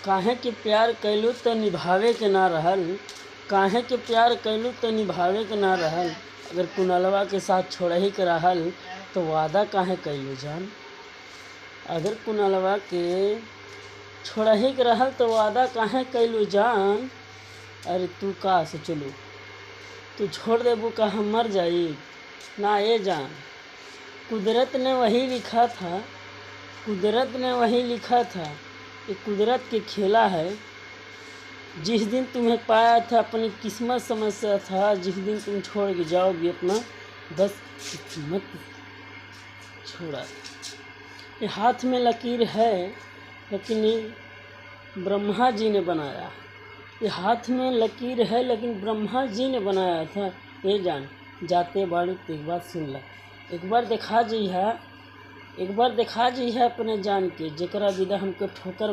काहे के प्यार कैलू त निभावे के ना रहल। काहे के प्यार कैलू त निभावे के ना रहल। अगर कुनलवा के साथ छोड़ही के रहल तो वादा काहे कैलू जान। अगर कुनलवा के छोड़ही के रहल तो वादा काहे कैलू जान। अरे तू का सोचलू, तू छोड़ देबू का हम मर जाई ना। ये जान, कुदरत ने वही लिखा था, कुदरत ने वही लिखा था। ये कुदरत के खेला है। जिस दिन तुम्हें पाया था अपनी किस्मत समझता था, जिस दिन तुम छोड़ के जाओगी अपना बस किस्मत छोड़ा। ये हाथ में लकीर है लेकिन ये ब्रह्मा जी ने बनाया। ये हाथ में लकीर है लेकिन ब्रह्मा जी ने बनाया था। ये जान, जाते बाड़ी तो एक बात सुन ला। एक बार देखा जी है, एक बार देखा जी है अपने जान के, जकरा विदा हमको ठोकर